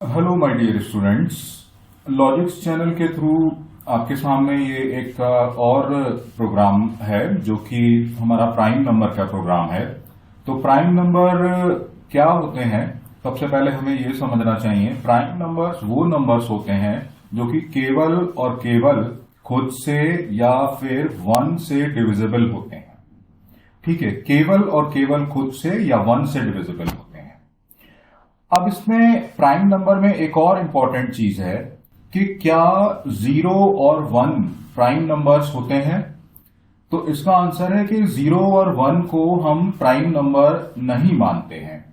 Hello my dear students. Logics channel के through आपके सामने ये एक और प्रोग्राम है जो कि हमारा प्राइम नंबर का प्रोग्राम है। तो प्राइम नंबर क्या होते हैं, सबसे पहले हमें ये समझना चाहिए। प्राइम नंबर्स वो नंबर्स होते हैं जो कि केवल और केवल खुद से या फिर 1 से डिविजिबल होते हैं। ठीक है, केवल और केवल खुद से या 1 से डिविजिबल होते हैं। अब इसमें प्राइम नंबर में एक और इंपॉर्टेंट चीज है कि क्या 0 और 1 प्राइम नंबर्स होते हैं। तो इसका आंसर है कि 0 और 1 को हम प्राइम नंबर नहीं मानते हैं।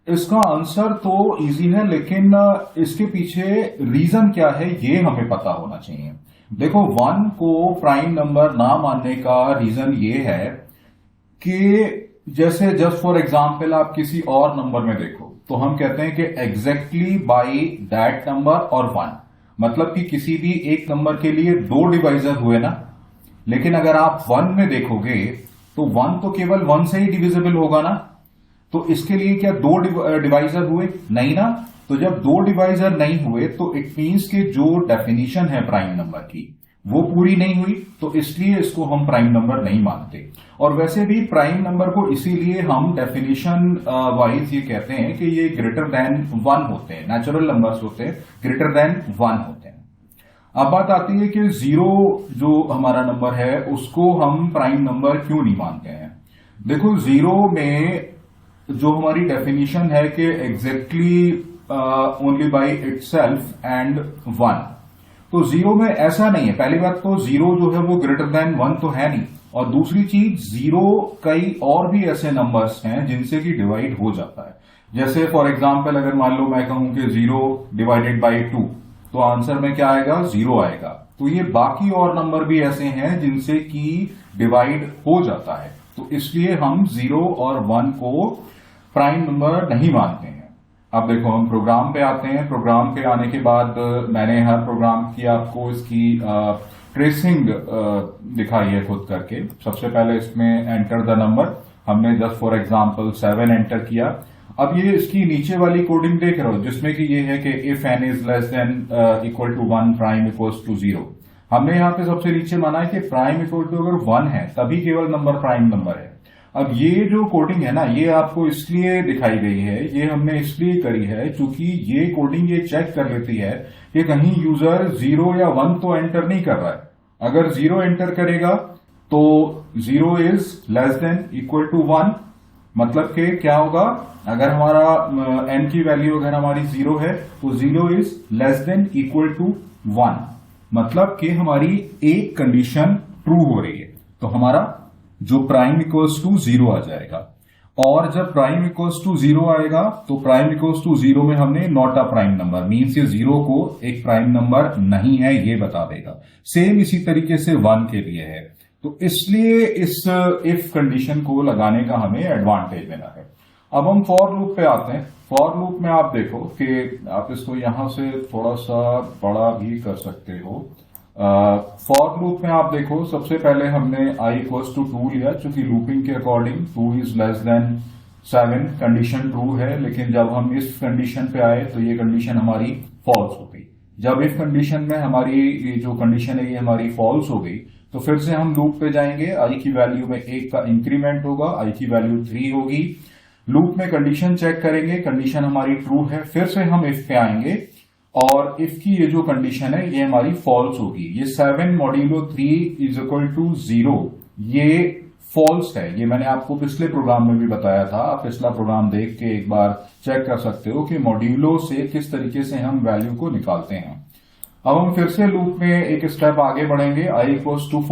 इसका आंसर तो इजी है, लेकिन इसके पीछे रीजन क्या है ये हमें पता होना चाहिए। देखो, 1 को प्राइम नंबर ना मानने का रीजन ये है कि जैसे जस्ट फॉर एग्जाम्पल आप किसी और नंबर में देखो तो हम कहते हैं कि एग्जैक्टली बाई दैट नंबर और 1, मतलब कि किसी भी एक नंबर के लिए 2 डिवाइजर हुए ना। लेकिन अगर आप 1 में देखोगे तो 1 तो केवल 1 से ही डिविजिबल होगा ना। तो इसके लिए क्या 2 डिवाइजर हुए? नहीं ना। तो जब 2 डिवाइजर नहीं हुए तो इट मीन्स कि जो डेफिनेशन है प्राइम नंबर की वो पूरी नहीं हुई, तो इसलिए इसको हम प्राइम नंबर नहीं मानते। और वैसे भी प्राइम नंबर को इसीलिए हम डेफिनेशन वाइज ये कहते हैं कि ये ग्रेटर देन 1 होते हैं, नेचुरल नंबर्स होते हैं, ग्रेटर देन 1 होते हैं। अब बात आती है कि 0 जो हमारा नंबर है उसको हम प्राइम नंबर क्यों नहीं मानते हैं। देखो, 0 में जो हमारी डेफिनेशन है कि exactly only by itself and 1, तो 0 में ऐसा नहीं है। पहली बात तो 0 जो है वो ग्रेटर देन 1 तो है नहीं, और दूसरी चीज 0 कई और भी ऐसे नंबर्स हैं जिनसे कि डिवाइड हो जाता है। जैसे फॉर एग्जांपल अगर मान लो मैं कहूं कि 0 डिवाइडेड बाई 2, तो आंसर में क्या आएगा? 0 आएगा। तो ये बाकी और नंबर भी ऐसे हैं जिनसे कि डिवाइड हो जाता है, तो इसलिए हम 0 और 1 को प्राइम नंबर नहीं मानते हैं। अब देखो, हम प्रोग्राम पे आते हैं। प्रोग्राम पे आने के बाद मैंने हर प्रोग्राम की आपको इसकी ट्रेसिंग दिखाई है खुद करके। सबसे पहले इसमें एंटर द नंबर हमने जस्ट फॉर एग्जांपल 7 एंटर किया। अब ये इसकी नीचे वाली कोडिंग देख रहे हो जिसमें कि ये है कि if n is less than equal to 1 prime equals to 0। हमने यहाँ पे सबसे नीचे माना है कि प्राइम इक्वल टू अगर 1 है तभी केवल नंबर प्राइम नंबर है। अब ये जो कोडिंग है ना, ये आपको इसलिए दिखाई गई है, ये हमने इसलिए करी है क्योंकि ये कोडिंग ये चेक कर लेती है कि कहीं यूजर 0 या 1 तो एंटर नहीं कर रहा है। अगर 0 एंटर करेगा तो 0 is less than equal to 1, मतलब कि क्या होगा? अगर हमारा n की वैल्यू अगर हमारी 0 है तो 0 is less than equal to 1, मतलब कि हमारी एक कंडीशन ट्रू हो रही है, तो हमारा जो प्राइम इक्वल्स टू 0 आ जाएगा। और जब प्राइम इक्वल्स टू 0 आएगा तो प्राइम इक्वल्स टू 0 में हमने not a prime number, means ये 0 को एक प्राइम नंबर नहीं है ये बता देगा। सेम इसी तरीके से 1 के लिए है। तो इसलिए इस इफ कंडीशन को लगाने का हमें एडवांटेज मिला है। अब हम फॉर लूप पे आते हैं। फॉर लूप में आप देखो कि आप इसको यहां से थोड़ा सा बड़ा भी कर सकते हो। फॉर लूप में आप देखो, सबसे पहले हमने i इक्वल्स टू 2 लिया, चूंकि लूपिंग के according 2 is less than 7 condition true है। लेकिन जब हम इस कंडीशन पे आए तो ये कंडीशन हमारी फॉल्स हो गई। जब इफ कंडीशन में हमारी ये जो कंडीशन है ये हमारी फॉल्स हो गई तो फिर से हम लूप पे जाएंगे। i की वैल्यू में 1 का इंक्रीमेंट होगा, i की वैल्यू 3 होगी। लूप में कंडीशन चेक करेंगे, कंडीशन हमारी ट्रू है। फिर से हम इफ पे आएंगे और इफ की ये जो कंडीशन है ये हमारी फॉल्स होगी। ये 7 मॉड्यूलो 3 इज इक्वल टू 0 ये फॉल्स है। ये मैंने आपको पिछले प्रोग्राम में भी बताया था। आप पिछला प्रोग्राम देख के एक बार चेक कर सकते हो कि मॉड्यूलो से किस तरीके से हम वैल्यू को निकालते हैं। अब हम फिर से लूप में एक स्टेप आगे बढ़ेंगे। i equals to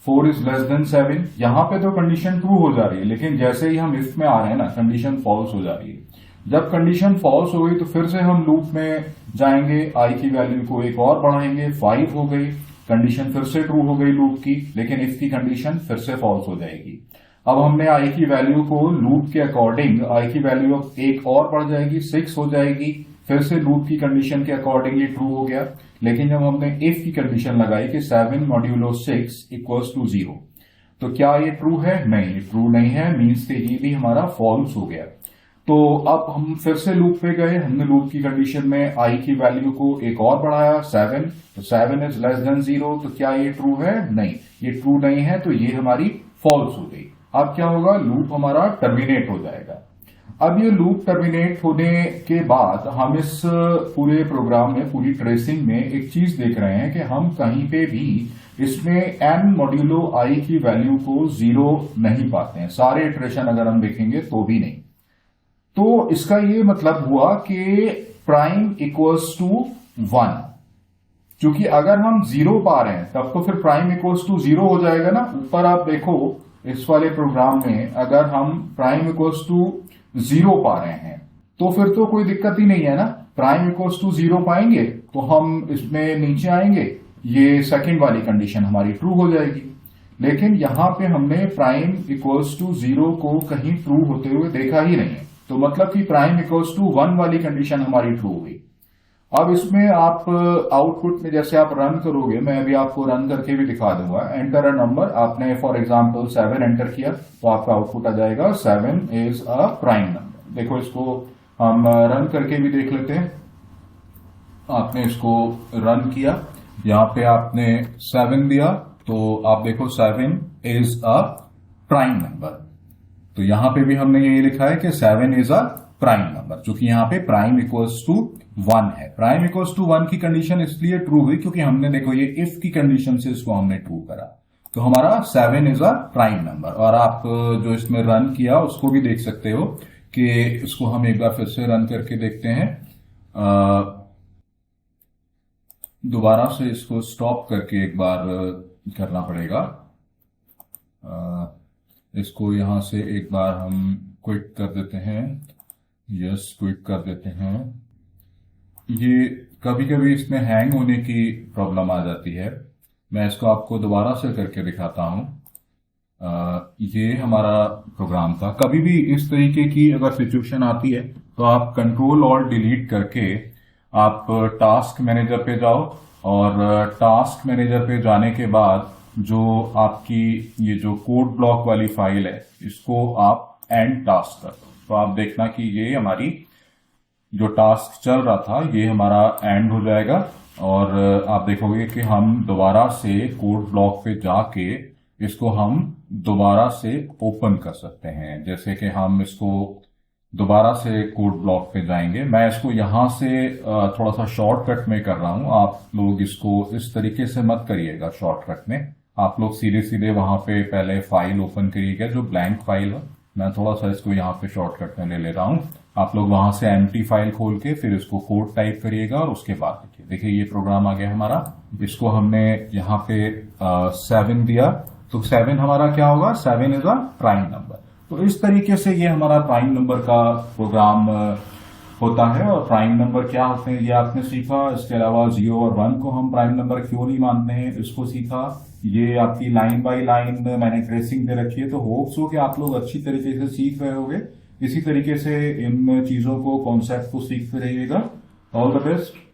4 is less than 7। यहां पे तो कंडीशन ट्रू हो जा रही है, लेकिन जैसे ही हम इफ में आ रहे हैं ना, कंडीशन फॉल्स हो जा रही है। जब कंडीशन फॉल्स हो गई तो फिर से हम लूप में जाएंगे, i की वैल्यू को एक और बढ़ाएंगे, 5 हो गई। कंडीशन फिर से ट्रू हो गई लूप की, लेकिन इफ की कंडीशन फिर से फॉल्स हो जाएगी। अब हमने i की वैल्यू को लूप के अकॉर्डिंग, i की वैल्यू एक और बढ़ जाएगी, 6 हो जाएगी। फिर से लूप की कंडीशन के अकॉर्डिंग ये ट्रू हो गया। लेकिन जब हमने इफ की कंडीशन लगाई कि 7 मॉड्यूलो 6 इक्वल्स टू 0, तो क्या ये ट्रू है? नहीं, ट्रू नहीं है, मीन्स कि ये भी हमारा फॉल्स हो गया। तो अब हम फिर से लूप पे गए, हमने लूप की कंडीशन में आई की वैल्यू को एक और बढ़ाया 7, तो 7 इज लेस देन 0, तो क्या ये ट्रू है? नहीं, ये ट्रू नहीं है, तो ये हमारी फॉल्स हो गई। अब क्या होगा? लूप हमारा टर्मिनेट हो जाएगा। अब ये लूप टर्मिनेट होने के बाद हम इस पूरे प्रोग्राम में, पूरी ट्रेसिंग में एक चीज देख रहे हैं कि हम कहीं पे भी इसमें n मॉड्यूलो i की वैल्यू को 0 नहीं पाते हैं। सारे इटरेशन अगर हम देखेंगे तो भी नहीं। तो इसका ये मतलब हुआ कि प्राइम इक्वल्स टू 1, क्योंकि अगर हम 0 पा रहे हैं तब तो फिर प्राइम इक्वल्स टू 0 हो जाएगा ना। ऊपर आप देखो इस वाले प्रोग्राम में अगर हम प्राइम इक्वल्स टू 0 पा रहे हैं तो फिर तो कोई दिक्कत ही नहीं है ना। प्राइम इक्वल्स टू 0 पाएंगे तो हम इसमें नीचे आएंगे, ये सेकंड वाली कंडीशन हमारी ट्रू हो जाएगी। लेकिन यहां पे हमने प्राइम इक्वल्स टू 0 को कहीं ट्रू होते हुए देखा ही नहीं है, तो मतलब कि प्राइम इक्वल्स टू 1 वाली कंडीशन हमारी ट्रू हुई। अब इसमें आप आउटपुट में जैसे आप रन करोगे, मैं अभी आपको रन करके भी दिखा दूंगा। एंटर अ नंबर, आपने फॉर एग्जांपल 7 एंटर किया तो आपका आउटपुट आ जाएगा 7 इज अ प्राइम नंबर। देखो इसको हम रन करके भी देख लेते हैं। आपने इसको रन किया, यहां पे आपने 7 दिया तो आप देखो 7 इज अ प्राइम नंबर। तो यहां पे भी हमने यही लिखा है कि 7 इज अ प्राइम नंबर, जो कि यहां पे प्राइम इक्वल्स टू 1 है। प्राइम इक्वल्स टू 1 की कंडीशन इसलिए ट्रू हुई क्योंकि हमने देखो ये इफ की कंडीशन से इसको हमने ट्रू करा, तो हमारा 7 इज अ प्राइम नंबर। और आप जो इसमें रन किया उसको भी देख सकते हो कि इसको हम एक बार फिर से रन करके देखते हैं। दोबारा से इसको स्टॉप करके एक बार करना पड़ेगा। इसको यहां से एक बार हम क्विट कर देते हैं। यस, क्विट कर देते हैं। ये कभी कभी इसमें हैंग होने की प्रॉब्लम आ जाती है। मैं इसको आपको दोबारा से करके दिखाता हूं। ये हमारा प्रोग्राम था। कभी भी इस तरीके की अगर सिचुएशन आती है तो आप कंट्रोल और डिलीट करके आप टास्क मैनेजर पे जाओ, और टास्क मैनेजर पे जाने के बाद जो आपकी ये जो कोड ब्लॉक वाली फाइल है इसको आप एंड टास्क कर दो। तो आप देखना कि ये हमारी जो टास्क चल रहा था ये हमारा एंड हो जाएगा, और आप देखोगे कि हम दोबारा से कोड ब्लॉक पे जाके इसको हम दोबारा से ओपन कर सकते हैं। जैसे कि हम इसको दोबारा से कोड ब्लॉक पे जाएंगे। मैं इसको यहां से थोड़ा सा शॉर्टकट में कर रहा हूं। आप लोग इसको इस तरीके से मत करिएगा शॉर्टकट में। आप लोग सीधे सीधे वहां पे पहले फाइल ओपन करिएगा जो ब्लैंक फाइल है। मैं थोड़ा सा इसको यहाँ पे शॉर्टकट में ले रहा हूं। आप लोग वहां से एम्प्टी फाइल खोल के फिर इसको कोड टाइप करिएगा और उसके बाद लिखिए। देखिए ये प्रोग्राम आ गया हमारा। इसको हमने यहाँ पे 7 दिया तो 7 हमारा क्या होगा? 7 इज अ प्राइम नंबर। तो इस तरीके से ये हमारा प्राइम नंबर का प्रोग्राम होता है। और प्राइम नंबर क्या होते हैं ये आपने सीखा। इसके अलावा 0 और 1 को हम प्राइम नंबर क्यों नहीं मानते हैं इसको सीखा। ये आपकी लाइन बाय लाइन मैंने ट्रेसिंग दे रखी है, तो होप्स हो कि आप लोग अच्छी तरीके से सीख रहे होंगे। इसी तरीके से इन चीजों को, कॉन्सेप्ट को सीखते रहिएगा। All the best.